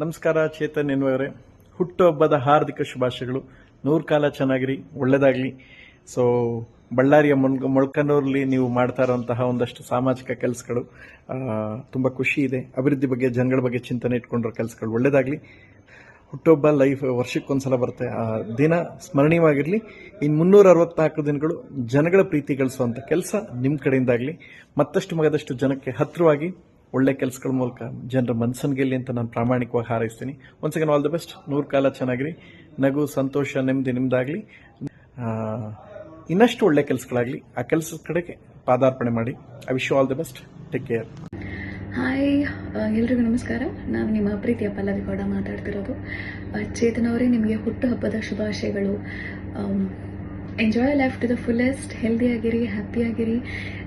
ನಮಸ್ಕಾರ ಚೇತನ್ ಎನ್ನುವರೇ, ಹುಟ್ಟುಹಬ್ಬದ ಹಾರ್ದಿಕ ಶುಭಾಶಯಗಳು. 100 ಕಾಲ ಚೆನ್ನಾಗಿರಿ, ಒಳ್ಳೆಯದಾಗಲಿ. ಸೊ ಬಳ್ಳಾರಿಯ ಮೊಳಕನೂರಲ್ಲಿ ನೀವು ಮಾಡ್ತಾ ಇರುವಂತಹ ಒಂದಷ್ಟು ಸಾಮಾಜಿಕ ಕೆಲಸಗಳು ತುಂಬ ಖುಷಿ ಇದೆ. ಅಭಿವೃದ್ಧಿ ಬಗ್ಗೆ, ಜನಗಳ ಬಗ್ಗೆ ಚಿಂತನೆ ಇಟ್ಕೊಂಡಿರೋ ಕೆಲಸಗಳು ಒಳ್ಳೆಯದಾಗಲಿ. ಹುಟ್ಟುಹಬ್ಬ ವರ್ಷಕ್ಕೊಂದ್ಸಲ ಬರುತ್ತೆ. ಆ ದಿನ ಸ್ಮರಣೀಯವಾಗಿರಲಿ. ಇನ್ನು 364 ದಿನಗಳು ಜನಗಳ ಪ್ರೀತಿ ಗಳಿಸುವಂಥ ಕೆಲಸ ನಿಮ್ಮ ಕಡೆಯಿಂದಾಗಲಿ. ಮತ್ತಷ್ಟು ಮಗದಷ್ಟು ಜನಕ್ಕೆ ಹತ್ತಿರವಾಗಿ ಒಳ್ಳೆ ಕೆಲಸಗಳ ಮೂಲಕ ಜನರ ಮನಸ್ಸನ್ನು ಗೆಲ್ಲಿ ಅಂತ ನಾನು ಪ್ರಾಮಾಣಿಕವಾಗಿ ಹಾರೈಸ್ತೀನಿ. Once again all the best. 100 ಕಾಲ ಚೆನ್ನಾಗಿರಿ. ನಗು, ಸಂತೋಷ, ನೆಮ್ಮದಿ ನಿಮ್ದಾಗಲಿ. ಇನ್ನಷ್ಟು ಒಳ್ಳೆ ಕೆಲಸಗಳಾಗಲಿ. ಆ ಕೆಲಸದ ಕಡೆಗೆ ಪಾದಾರ್ಪಣೆ ಮಾಡಿ. I wish you all the best. Take care. Hi, ಎಲ್ರಿಗೂ ನಮಸ್ಕಾರ. ನಾನು ನಿಮ್ಮ ಪ್ರೀತಿಯ ಪಲ್ಲವಿ ಗೌಡ ಮಾತಾಡ್ತಿರೋದು. ಚೇತನ್ ಅವರೇ, ನಿಮಗೆ ಹುಟ್ಟುಹಬ್ಬದ ಶುಭಾಶಯಗಳು. Enjoy life to the fullest. ಹೆಲ್ದಿಯಾಗಿರಿ, ಹ್ಯಾಪಿಯಾಗಿರಿ.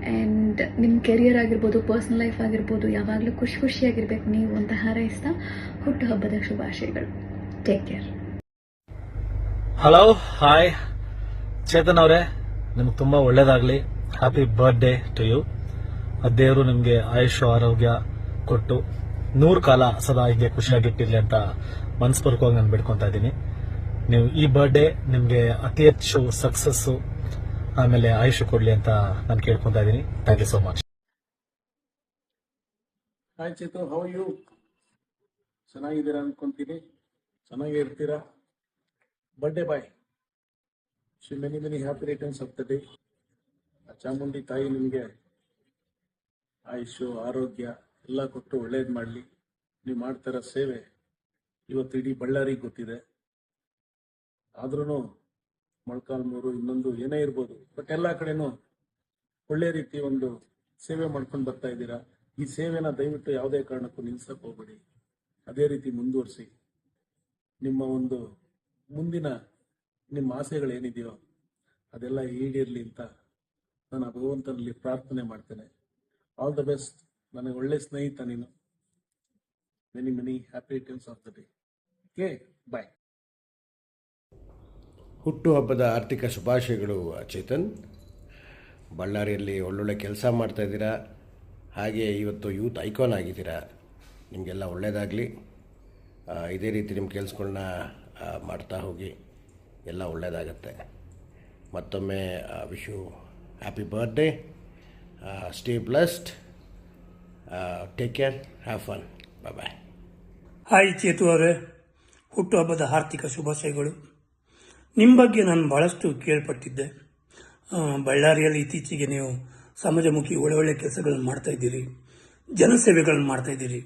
ಆ್ಯಂಡ್ ನಿಮ್ಮ ಕೆರಿಯರ್ ಆಗಿರ್ಬೋದು, ಪರ್ಸ್ನಲ್ ಲೈಫ್ ಆಗಿರ್ಬೋದು, ಯಾವಾಗಲೂ ಖುಷಿಯಾಗಿರ್ಬೇಕು ನೀವು ಅಂತ ಹಾರೈಸ್ತಾ ಹುಟ್ಟುಹಬ್ಬದ ಶುಭಾಶಯಗಳು. Take care. Hello, hi Chetan ಅವರೇ, ನಿಮ್ಗೆ ತುಂಬಾ ಒಳ್ಳೇದಾಗ್ಲಿ. Happy birthday to you. ದೇವರು ನಿಮ್ಗೆ ಆಯುಷ್ ಆರೋಗ್ಯ ಕೊಟ್ಟು 100 ಕಾಲ ಸದಾ ಹೀಗೆ ಖುಷಿಯಾಗಿಟ್ಟಿರ್ಲಿ ಅಂತ ಮನಸ್ಪೂರ್ವಕವಾಗಿ ನಾನು ಬಿಡ್ಕೊಂತಾ ಇದ್ದೀನಿ. ನೀವು ಈ ಬರ್ತ್ಡೇ ನಿಮ್ಗೆ ಅತಿ ಹೆಚ್ಚು ಸಕ್ಸಸ್ ಆಮೇಲೆ ಆಯುಷ್ ಕೊಡ್ಲಿ ಅಂತ ನಾನು ಕೇಳ್ಕೊಂತಾ ಇದ್ದೀನಿ. Thank you so much. Hi Chetu, how you? ಚೆನ್ನಾಗಿದ್ದೀರಾ ಅನ್ಕೊಂತೀನಿ. ಚೆನ್ನಾಗೇ ಇರ್ತೀರಾ. Birthday bye. Many happy returns of the day. Chamundi ತಾಯಿ ನಿಮಗೆ ಆಯುಷು ಆರೋಗ್ಯ ಎಲ್ಲ ಕೊಟ್ಟು ಒಳ್ಳೇದು ಮಾಡಲಿ. ನೀವು ಮಾಡ್ತಾರ ಸೇವೆ ಇವತ್ತು ಇಡೀ ಬಳ್ಳಾರಿಗೆ ಗೊತ್ತಿದೆ. ಆದ್ರೂ ಮೊಳಕಾಲ್ಮೂರು ಇನ್ನೊಂದು ಏನೇ ಇರ್ಬೋದು, ಬಟ್ ಎಲ್ಲ ಕಡೆನೂ ಒಳ್ಳೆ ರೀತಿ ಒಂದು ಸೇವೆ ಮಾಡ್ಕೊಂಡು ಬರ್ತಾ ಇದ್ದೀರಾ. ಈ ಸೇವೆನ ದಯವಿಟ್ಟು ಯಾವುದೇ ಕಾರಣಕ್ಕೂ ನಿಲ್ಸಕ್ಕೆ ಹೋಗ್ಬೇಡಿ. ಅದೇ ರೀತಿ ಮುಂದುವರಿಸಿ. ನಿಮ್ಮ ಒಂದು ಮುಂದಿನ ನಿಮ್ಮ ಆಸೆಗಳೇನಿದೆಯೋ ಅದೆಲ್ಲ ಈಡೇರಲಿ ಅಂತ ನಾನು ಭಗವಂತನಲ್ಲಿ ಪ್ರಾರ್ಥನೆ ಮಾಡ್ತೇನೆ. All the best. ನನಗೆ ಒಳ್ಳೆ ಸ್ನೇಹಿತ ನೀನು. Many happy returns of the day. Okay, bye. ಹುಟ್ಟುಹಬ್ಬದ ಆರ್ಥಿಕ ಶುಭಾಶಯಗಳು ಚೇತನ್. ಬಳ್ಳಾರಿಯಲ್ಲಿ ಒಳ್ಳೊಳ್ಳೆ ಕೆಲಸ ಮಾಡ್ತಾಯಿದ್ದೀರಾ. ಹಾಗೆ ಇವತ್ತು ಯೂತ್ ಐಕಾನ್ ಆಗಿದ್ದೀರಾ. ನಿಮಗೆಲ್ಲ ಒಳ್ಳೆಯದಾಗಲಿ. ಇದೇ ರೀತಿ ನಿಮ್ಮ ಕೆಲಸಗಳನ್ನ ಮಾಡ್ತಾ ಹೋಗಿ, ಎಲ್ಲ ಒಳ್ಳೆಯದಾಗತ್ತೆ. ಮತ್ತೊಮ್ಮೆ wish you happy birthday. Stay blessed. Take care. Have fun. Bye. Hi Chetu ಅವರೇ, ಹುಟ್ಟುಹಬ್ಬದ ಆರ್ಥಿಕ ಶುಭಾಶಯಗಳು. ನಿಮ್ಮ ಬಗ್ಗೆ ನಾನು ಭಾಳಷ್ಟು ಕೇಳ್ಪಟ್ಟಿದ್ದೆ. ಬಳ್ಳಾರಿಯಲ್ಲಿ ಇತ್ತೀಚೆಗೆ ನೀವು ಸಮಾಜಮುಖಿ ಒಳ್ಳೊಳ್ಳೆ ಕೆಲಸಗಳನ್ನು ಮಾಡ್ತಾಯಿದ್ದೀರಿ, ಜನಸೇವೆಗಳನ್ನು ಮಾಡ್ತಾಯಿದ್ದೀರಿ.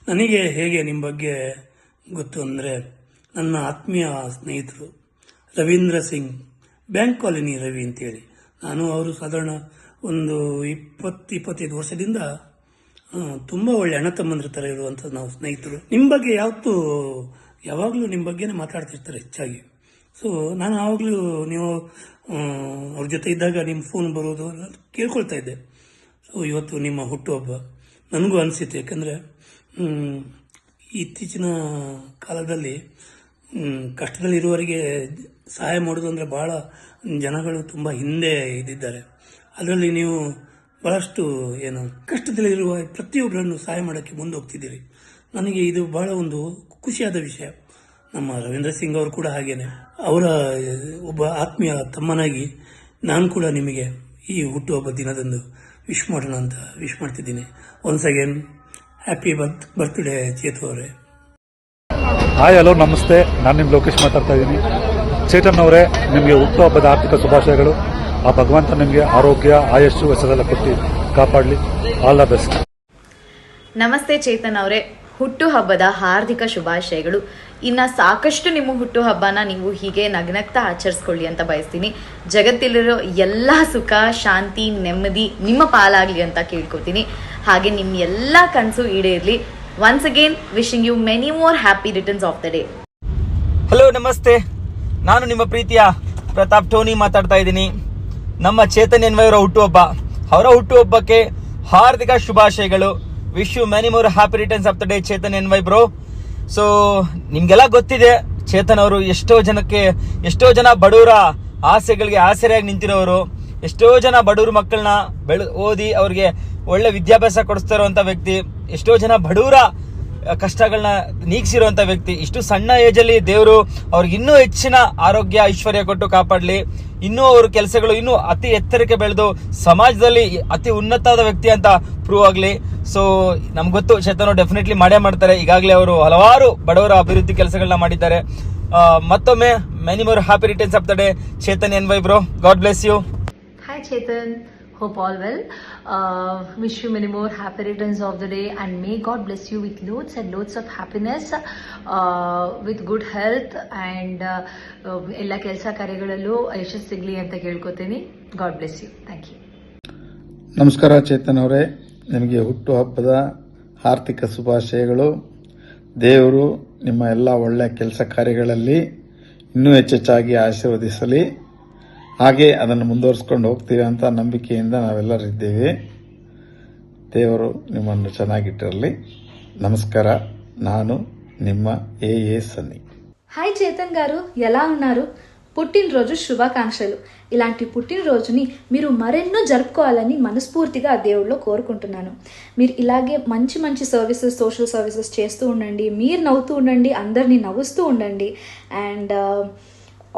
ನನಗೆ ಹೇಗೆ ನಿಮ್ಮ ಬಗ್ಗೆ ಗೊತ್ತು ಅಂದರೆ, ನನ್ನ ಆತ್ಮೀಯ ಸ್ನೇಹಿತರು ರವೀಂದ್ರ ಸಿಂಗ್, ಬ್ಯಾಂಕ್ ಕಾಲೋನಿ ರವಿ ಅಂತೇಳಿ, ನಾನು ಅವರು ಸಾಧಾರಣ ಒಂದು 20-25 ವರ್ಷದಿಂದ ತುಂಬ ಒಳ್ಳೆ ಅಣ್ಣ ತಮ್ಮಂದ್ರ ಥರ ಇರುವಂಥ ನಾವು ಸ್ನೇಹಿತರು. ನಿಮ್ಮ ಬಗ್ಗೆ ಯಾವಾಗಲೂ ನಿಮ್ಮ ಬಗ್ಗೆನೇ ಮಾತಾಡ್ತಿರ್ತಾರೆ ಹೆಚ್ಚಾಗಿ. ಸೊ ನಾನು ಆವಾಗಲೂ ನೀವು ಅವ್ರ ಜೊತೆ ಇದ್ದಾಗ ನಿಮ್ಮ ಫೋನ್ ಬರೋದು ಕೇಳ್ಕೊಳ್ತಾ ಇದ್ದೆ. ಸೊ ಇವತ್ತು ನಿಮ್ಮ ಹುಟ್ಟುಹಬ್ಬ ನನಗೂ ಅನಿಸಿತು. ಯಾಕಂದರೆ ಇತ್ತೀಚಿನ ಕಾಲದಲ್ಲಿ ಕಷ್ಟದಲ್ಲಿರುವವರಿಗೆ ಸಹಾಯ ಮಾಡೋದು ಅಂದರೆ ಭಾಳ ಜನಗಳು ತುಂಬ ಹಿಂದೆ ಇದ್ದಿದ್ದಾರೆ. ಅದರಲ್ಲಿ ನೀವು ಭಾಳಷ್ಟು ಕಷ್ಟದಲ್ಲಿರುವ ಪ್ರತಿಯೊಬ್ಬರನ್ನು ಸಹಾಯ ಮಾಡೋಕ್ಕೆ ಮುಂದೆ ಹೋಗ್ತಿದ್ದೀರಿ. ನನಗೆ ಇದು ಭಾಳ ಒಂದು ಖುಷಿಯಾದ ವಿಷಯ. ನಮ್ಮ ರವೀಂದ್ರ ಸಿಂಗ್ ಅವರು ಕೂಡ ಹಾಗೇನೆ, ಅವರ ಒಬ್ಬ ಆತ್ಮೀಯ ತಮ್ಮನಾಗಿ ನಾನು ಕೂಡ ನಿಮಗೆ ಈ ಹುಟ್ಟುಹಬ್ಬ ದಿನದಂದು ವಿಶ್ ಮಾಡೋಣ ಅಂತ ವಿಶ್ ಮಾಡ್ತಿದ್ದೀನಿ. Once again happy birthday Chethu ಅವರೇ. ಹಾಯ್, ಹಲೋ, ನಮಸ್ತೆ. ನಾನು ನಿಮ್ಮ ಲೋಕೇಶ್ ಮಾತಾಡ್ತಾ ಇದ್ದೀನಿ. ಚೇತನ್ ಅವರೇ, ನಿಮಗೆ ಹುಟ್ಟುಹಬ್ಬದ ಆರ್ಥಿಕ ಶುಭಾಶಯಗಳು. ಆ ಭಗವಂತ ನಿಮಗೆ ಆರೋಗ್ಯ, ಆಯಸ್ಸು, ಹೆಸರೆಲ್ಲ ಕೊಟ್ಟು ಕಾಪಾಡಲಿ. All the best. ನಮಸ್ತೆ ಚೇತನ್ ಅವರೇ, ಹುಟ್ಟುಹಬ್ಬದ ಹಾರ್ದಿಕ ಶುಭಾಶಯಗಳು. ಇನ್ನ ಸಾಕಷ್ಟು ನಿಮ್ಮ ಹುಟ್ಟುಹಬ್ಬನ ನೀವು ಹೀಗೆ ನಗ್ನಗ್ತಾ ಆಚರಿಸ್ಕೊಳ್ಳಿ ಅಂತ ಬಯಸ್ತೀನಿ. ಜಗತ್ತಲ್ಲಿರೋ ಎಲ್ಲ ಸುಖ, ಶಾಂತಿ, ನೆಮ್ಮದಿ ನಿಮ್ಮ ಪಾಲಾಗ್ಲಿ ಅಂತ ಕೇಳ್ಕೊತೀನಿ. ಹಾಗೆ ನಿಮ್ಮ ಎಲ್ಲ ಕನಸು ಈಡೇರ್ಲಿ. Once again wishing you many more happy returns of the day. Hello, ನಮಸ್ತೆ. ನಾನು ನಿಮ್ಮ ಪ್ರೀತಿಯ ಪ್ರತಾಪ್ ಟೋನಿ ಮಾತಾಡ್ತಾ ಇದ್ದೀನಿ. ನಮ್ಮ ಚೇತನ್ ಎನ್ವಯವರ ಹುಟ್ಟುಹಬ್ಬ, ಅವರ ಹುಟ್ಟುಹಬ್ಬಕ್ಕೆ ಹಾರ್ದಿಕ ಶುಭಾಶಯಗಳು. Wish you many more happy returns of the day Chetan N Y bro. So ನಿಮ್ಗೆಲ್ಲ ಗೊತ್ತಿದೆ, ಚೇತನ್ ಅವರು ಎಷ್ಟೋ ಜನ ಬಡವರ ಆಸೆಗಳಿಗೆ ಆಸರೆಯಾಗಿ ನಿಂತಿರೋರು. ಎಷ್ಟೋ ಜನ ಬಡವ್ರ ಮಕ್ಕಳನ್ನ ಓದಿ ಅವ್ರಿಗೆ ಒಳ್ಳೆ ವಿದ್ಯಾಭ್ಯಾಸ ಕೊಡಿಸ್ತಾ ಇರುವಂತ ವ್ಯಕ್ತಿ. ಎಷ್ಟೋ ಜನ ಬಡವರ ಕಷ್ಟಗಳನ್ನ ನೀಗಿಸಿರುವಂತ ವ್ಯಕ್ತಿ. ಇಷ್ಟು ಸಣ್ಣ ಏಜ್ ಅಲ್ಲಿ ದೇವರು ಅವ್ರಿಗೆ ಇನ್ನೂ ಹೆಚ್ಚಿನ ಆರೋಗ್ಯ ಐಶ್ವರ್ಯ ಕೊಟ್ಟು ಕಾಪಾಡ್ಲಿ. ಇನ್ನೂ ಅವ್ರ ಕೆಲಸಗಳು ಇನ್ನೂ ಅತಿ ಎತ್ತರಕ್ಕೆ ಬೆಳೆದು ಸಮಾಜದಲ್ಲಿ ಅತಿ ಉನ್ನತವಾದ ವ್ಯಕ್ತಿ ಅಂತ ಪ್ರೂವ್ ಆಗ್ಲಿ. ಸೊ ನಮ್ಗೆ ಗೊತ್ತು ಚೇತನ್ ಡೆಫಿನೆಟ್ಲಿ ಮಾಡೇ ಮಾಡ್ತಾರೆ. ಈಗಾಗಲೇ ಅವರು ಹಲವಾರು ಬಡವರ ಅಭಿವೃದ್ಧಿ ಕೆಲಸಗಳನ್ನ ಮಾಡಿದ್ದಾರೆ. ಮತ್ತೊಮ್ಮೆ many more happy returns of the day Chetan N Y bro. God bless you. Hi Chetan, hope all well. Wish you many more happy returns of the day and may God bless you with loads and loads of happiness, with good health and ಎಲ್ಲ ಕೆಲಸ ಕಾರ್ಯಗಳಲ್ಲೂ ಯಶಸ್ಸು ಸಿಗಲಿ ಅಂತ ಕೇಳ್ಕೊತೀನಿ. God bless you. Thank you. ನಮಸ್ಕಾರ ಚೇತನ್ ಅವರೇ, ನಿಮಗೆ ಹುಟ್ಟುಹಬ್ಬದ ಆರ್ಥಿಕ ಶುಭಾಶಯಗಳು. ದೇವರು ನಿಮ್ಮ ಎಲ್ಲ ಒಳ್ಳೆಯ ಕೆಲಸ ಕಾರ್ಯಗಳಲ್ಲಿ ಇನ್ನೂ ಹೆಚ್ಚೆಚ್ಚಾಗಿ ಆಶೀರ್ವದಿಸಲಿ. ಹಾಗೆ ಅದನ್ನು ಮುಂದುವರಿಸ್ಕೊಂಡು ಹೋಗ್ತೀವಿ ಅಂತ ನಂಬಿಕೆಯಿಂದ ನಾವೆಲ್ಲರೂ ಇದ್ದೇವೆ. ದೇವರು ನಿಮ್ಮನ್ನು ಚೆನ್ನಾಗಿಟ್ಟಿರಲಿ. నమస్కార. ನಾನು ನಿಮ್ಮ ఏ సన్ని. హాయ్ చేతన్ గారు, ఎలా ఉన్నారు? పుట్టినరోజు శుభాకాంక్షలు. ఇలాంటి పుట్టినరోజుని మీరు మరెన్నో జరుపుకోవాలని మనస్ఫూర్తిగా ఆ దేవుడిలో కోరుకుంటున్నాను. మీరు ఇలాగే మంచి మంచి సర్వీసెస్, సోషల్ సర్వీసెస్ చేస్తూ ఉండండి. మీరు నవ్వుతూ ఉండండి, అందరినీ నవ్వుస్తూ ఉండండి. And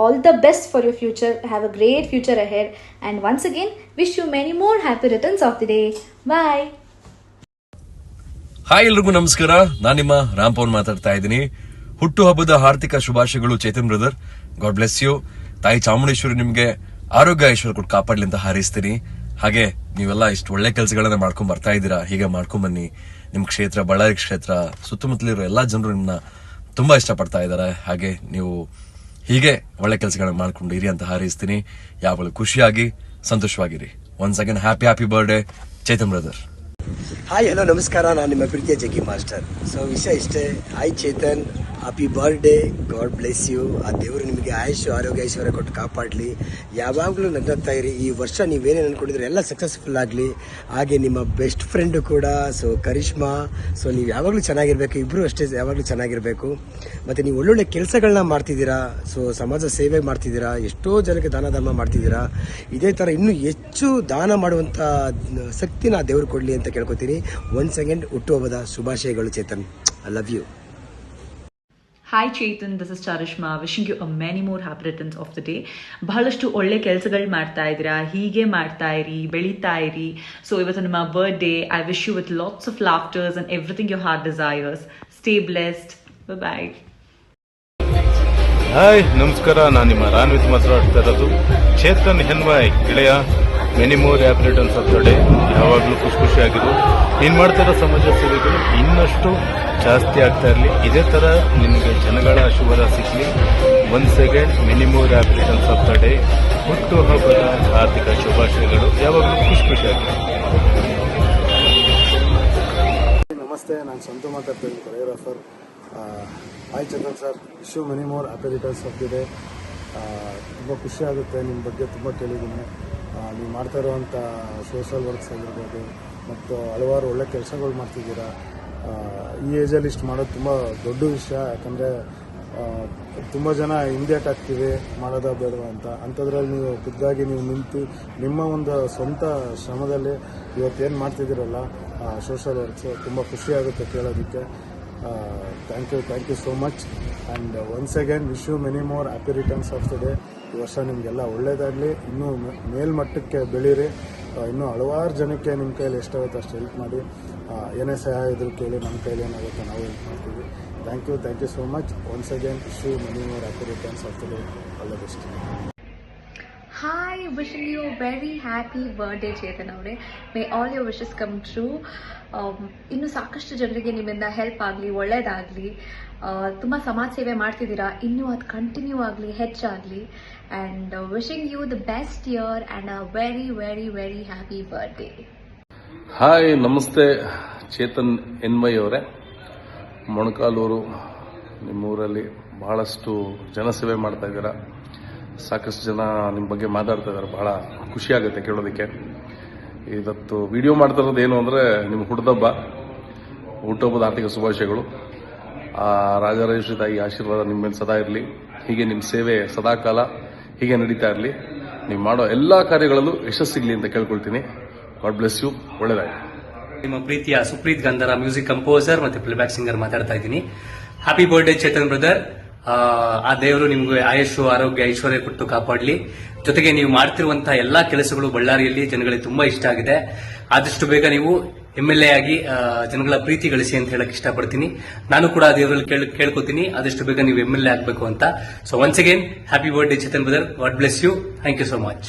all the best for your future. Have a great future ahead. And once again, wish you many more happy returns of the day. Bye. Hi ಎಲ್ರಿಗೂ ನಮಸ್ಕಾರ. ನಾನು ನಿಮ್ಮ ರಾಮ್ಪವನ್ ಮಾತಾಡ್ತಾ ಇದ್ದೀನಿ. ಹುಟ್ಟುಹಬ್ಬದ ಆರ್ಥಿಕ ಶುಭಾಶಯಗಳು Chetan brother. God bless you. ತಾಯಿ ಚಾಮುಂಡೇಶ್ವರಿ ನಿಮ್ಗೆ ಆರೋಗ್ಯ ಐಶ್ವರ್ಯ ಕೊಟ್ಟು ಕಾಪಾಡ್ಲಿ ಅಂತ ಹಾರೈಸ್ತೀನಿ. ಹಾಗೆ ನೀವೆಲ್ಲ ಇಷ್ಟು ಒಳ್ಳೆ ಕೆಲಸಗಳನ್ನ ಮಾಡ್ಕೊಂಡ್ ಬರ್ತಾ ಇದ್ದೀರಾ. ಹೀಗೆ ಮಾಡ್ಕೊಂಡ್ ಬನ್ನಿ. ನಿಮ್ ಕ್ಷೇತ್ರ, ಬಳ್ಳಾರಿ ಕ್ಷೇತ್ರ, ಸುತ್ತಮುತ್ತಲಿರೋ ಎಲ್ಲಾ ಜನರು ನಿಮ್ಮನ್ನ ತುಂಬಾ ಇಷ್ಟಪಡ್ತಾ ಇದ್ದಾರೆ. ಹಾಗೆ ನೀವು ಹೀಗೆ ಒಳ್ಳೆ ಕೆಲಸಗಳನ್ನ ಮಾಡ್ಕೊಂಡು ಇರಿ ಅಂತ ಹಾರೈಸ್ತೀನಿ. ಯಾವಾಗಲೂ ಖುಷಿಯಾಗಿ ಸಂತೋಷವಾಗಿರಿ. Once again happy birthday Chetan brother. Hi hello ನಮಸ್ಕಾರ. ನಾನು ನಿಮ್ಮ ಪ್ರೀತಿಯ ಜಗ್ಗಿ ಮಾಸ್ಟರ್. ಸೊ ವಿಷಯ ಇಷ್ಟೇ. Hi Chetan, happy birthday. God bless you. ಆ ದೇವರು ನಿಮಗೆ ಆಯುಷು ಆರೋಗ್ಯ ಐಶ್ವರ್ಯ ಕೊಟ್ಟು ಕಾಪಾಡಲಿ. ಯಾವಾಗಲೂ ನಗ್ನಗ್ತಾ ಇರಿ. ಈ ವರ್ಷ ನೀವೇನೇನು ಅಂದ್ಕೊಂಡಿದ್ರೆ ಎಲ್ಲ ಸಕ್ಸಸ್ಫುಲ್ ಆಗಲಿ. ಹಾಗೆ ನಿಮ್ಮ ಬೆಸ್ಟ್ ಫ್ರೆಂಡು ಕೂಡ ಸೊ ಕರಿಷ್ಮಾ. ಸೊ ನೀವು ಯಾವಾಗಲೂ ಚೆನ್ನಾಗಿರಬೇಕು. ಇಬ್ಬರು ಅಷ್ಟೇ ಯಾವಾಗಲೂ ಚೆನ್ನಾಗಿರಬೇಕು. ಮತ್ತು ನೀವು ಒಳ್ಳೊಳ್ಳೆ ಕೆಲಸಗಳನ್ನ ಮಾಡ್ತಿದ್ದೀರಾ. ಸೊ ಸಮಾಜ ಸೇವೆ ಮಾಡ್ತಿದ್ದೀರಾ. ಎಷ್ಟೋ ಜನಕ್ಕೆ ದಾನ ಧರ್ಮ ಮಾಡ್ತಿದ್ದೀರಾ. ಇದೇ ಥರ ಇನ್ನೂ ಹೆಚ್ಚು ದಾನ ಮಾಡುವಂಥ ಶಕ್ತಿನ ದೇವರು ಕೊಡಲಿ ಅಂತ ಕೇಳ್ಕೊತೀನಿ. ಒನ್ಸ್ ಅಗೇನ್ ಹುಟ್ಟುಹಬ್ಬದ ಶುಭಾಶಯಗಳು Chetan. I love you. Hi Chetan, this is Charishma. Wishing you a many more happy returns of the day. ಬಹಳಷ್ಟು ಒಳ್ಳೆ ಕೆಲಸಗಳು ಮಾಡ್ತಾ ಇದ್ದೀರಾ. ಹೀಗೆ ಮಾಡ್ತಾ ಇರಿ, ಬೆಳೀತಾ ಇರಿ. ಸೊ ಇವತ್ತು ನಿಮ್ಮ birthday. I wish you with lots of laughters and everything your heart desires. Stay blessed. Bye. Hi ನಮಸ್ಕಾರ. ನಾನು ನಿಮ್ಮ ರಾನ್ವಿತ್ ಮಾತಾಡ್ತಾ ಇರೋದು. ಚೇತನ್ ಹೆನ್ವಾಯ್ ಗೆಳೆಯ, many more happy returns of the day. ಯಾವಾಗಲೂ ಖುಷಿಯಾಗಿರು. ನೀನು ಮಾಡ್ತಾ ಇರೋ ಸಮಾಜ ಸೇವೆಗಳು ಇನ್ನಷ್ಟು ಜಾಸ್ತಿ ಆಗ್ತಾ ಇರಲಿ. ಇದೇ ಥರ ನಿಮಗೆ ಜನಗಳ ಆಶೀರ್ವಾದ ಸಿಗಲಿ. Once again many more happy returns of the day. ಹುಟ್ಟುಹಬ್ಬದ ಆರ್ಥಿಕ ಶುಭಾಶಯಗಳು. ಯಾವಾಗಲೂ ಖುಷಿಯಾಗಿರು. ನಮಸ್ತೆ, ನಾನು ಸಂತು ಮಾತಾಡ್ತಾ ಇದ್ದೀನಿ, choreographer. Hi Chetan sir, wish you many more happy returns of the day. ತುಂಬ ಖುಷಿ ಆಗುತ್ತೆ. ನಿಮ್ಮ ಬಗ್ಗೆ ತುಂಬ ಕೇಳಿದ್ದೀನಿ. ನೀವು ಮಾಡ್ತಾ ಇರುವಂಥ ಸೋಷಲ್ ವರ್ಕ್ಸ್ ಆಗಿರ್ಬೋದು ಮತ್ತು ಹಲವಾರು ಒಳ್ಳೆ ಕೆಲಸಗಳು ಮಾಡ್ತಿದ್ದೀರಾ. ಈ ಏಜಲ್ಲಿ ಇಷ್ಟು ಮಾಡೋದು ತುಂಬ ದೊಡ್ಡ ವಿಷಯ. ಯಾಕಂದರೆ ತುಂಬ ಜನ ಹಿಂದೇಟ್ ಆಗ್ತೀವಿ, ಮಾಡೋದ ಬೇಡವಾ ಅಂತ. ಅಂಥದ್ರಲ್ಲಿ ನೀವು ಖುದ್ದಾಗಿ ನೀವು ನಿಂತು ನಿಮ್ಮ ಒಂದು ಸ್ವಂತ ಶ್ರಮದಲ್ಲಿ ಇವತ್ತೇನು ಮಾಡ್ತಿದ್ದೀರಲ್ಲ ಸೋಷಲ್ ವರ್ಕ್ಸು, ತುಂಬ ಖುಷಿಯಾಗುತ್ತೆ ಕೇಳೋದಕ್ಕೆ. Thank you so much. And once again wish you many more happy returns of the day. ಈ ವರ್ಷ ನಿಮಗೆಲ್ಲ ಒಳ್ಳೆಯದಾಗಲಿ. ಇನ್ನೂ ಮೇಲ್ಮಟ್ಟಕ್ಕೆ ಬೆಳೀರಿ. ಇನ್ನೂ ಹಲವಾರು ಜನಕ್ಕೆ ನಿಮ್ಮ ಕೈಯಲ್ಲಿ ಎಷ್ಟಾಗುತ್ತೆ ಅಷ್ಟು ಹೆಲ್ಪ್ ಮಾಡಿ. ಏನೇ ಸಹಾಯ ಇದ್ರೂ ಕೇಳಿ, ನಮ್ಮ ಕೈಲಿ ಏನಾಗುತ್ತೆ ನಾವು ಹೆಲ್ಪ್ ಮಾಡ್ತೀವಿ. Thank you so much. Once again wish you many more happy returns of the day. All the best. Hi, wishing you a very happy birthday Chetan ಅವರೇ. May all your wishes come true. ಇನ್ನು ಸಾಕಷ್ಟು ಜನರಿಗೆ ನಿಮ್ಮಿಂದ help ಆಗಲಿ, ಒಳ್ಳೇದಾಗಲಿ. ತುಂಬ ಸಮಾಜ ಸೇವೆ ಮಾಡ್ತಿದ್ದೀರಾ. ಇನ್ನೂ ಅದು ಕಂಟಿನ್ಯೂ ಆಗಲಿ, ಹೆಚ್ಚಾಗಲಿ. And wishing you the best year and a very very very happy birthday. Hi ನಮಸ್ತೆ ಚೇತನ್ ಎನ್ ವೈ ಅವರೇ. ಮೊಣಕಾಲೂರು ನಿಮ್ಮೂರಲ್ಲಿ ಬಹಳಷ್ಟು ಜನಸೇವೆ ಮಾಡ್ತಾ ಇದ್ದೀರಾ. ಸಾಕಷ್ಟು ಜನ ನಿಮ್ಮ ಬಗ್ಗೆ ಮಾತಾಡ್ತಾ ಇದ್ದಾರೆ. ಬಹಳ ಖುಷಿಯಾಗುತ್ತೆ ಕೇಳೋದಕ್ಕೆ. ಇವತ್ತು ವಿಡಿಯೋ ಮಾಡ್ತಾ ಇರೋದು ಏನು ಅಂದರೆ ನಿಮ್ಮ ಹುಟ್ಟುಹಬ್ಬದ ಆರ್ಥಿಕ ಶುಭಾಶಯಗಳು. ಆ ರಾಜರಾಜೇಶ್ವರಿ ತಾಯಿ ಆಶೀರ್ವಾದ ನಿಮ್ಮ ಮೇಲೆ ಸದಾ ಇರಲಿ. ಹೀಗೆ ನಿಮ್ಮ ಸೇವೆ ಸದಾಕಾಲ ಹೀಗೆ ನಡೀತಾ ಇರಲಿ. ನೀವು ಮಾಡೋ ಎಲ್ಲ ಕಾರ್ಯಗಳಲ್ಲೂ ಯಶಸ್ಸು ಸಿಗಲಿ ಅಂತ ಕೇಳ್ಕೊಳ್ತೀನಿ. ಗಾಡ್ ಬ್ಲೆಸ್ ಯು. ಒಳ್ಳೆಯದಾಗಲಿ. ನಿಮ್ಮ ಪ್ರೀತಿಯ ಸುಪ್ರೀತ್ ಗಂಧರ ಮ್ಯೂಸಿಕ್ ಕಂಪೋಸರ್ ಮತ್ತೆ ಪ್ಲೇಬ್ಯಾಕ್ ಸಿಂಗರ್ ಮಾತಾಡ್ತಾ ಇದ್ದೀನಿ. Happy birthday Chetan brother. ಆ ದೇವರು ನಿಮ್ಗೆ ಆಯುಷು ಆರೋಗ್ಯ ಐಶ್ವರ್ಯ ಕೊಟ್ಟು ಕಾಪಾಡಲಿ. ಜೊತೆಗೆ ನೀವು ಮಾಡ್ತಿರುವಂತಹ ಎಲ್ಲಾ ಕೆಲಸಗಳು ಬಳ್ಳಾರಿಯಲ್ಲಿ ಜನಗಳಿಗೆ ತುಂಬಾ ಇಷ್ಟ ಆಗಿದೆ. ಆದಷ್ಟು ಬೇಗ ನೀವು MLA ಆಗಿ ಜನಗಳ ಪ್ರೀತಿ ಗಳಿಸಿ ಅಂತ ಹೇಳಕ್ ಇಷ್ಟಪಡ್ತೀನಿ. ನಾನು ಕೂಡ ದೇವರಲ್ಲಿ ಕೇಳ್ಕೊತೀನಿ ಆದಷ್ಟು ಬೇಗ ನೀವು MLA ಆಗಬೇಕು ಅಂತ. So once again happy birthday Chetan brother. God bless you. Thank you so much.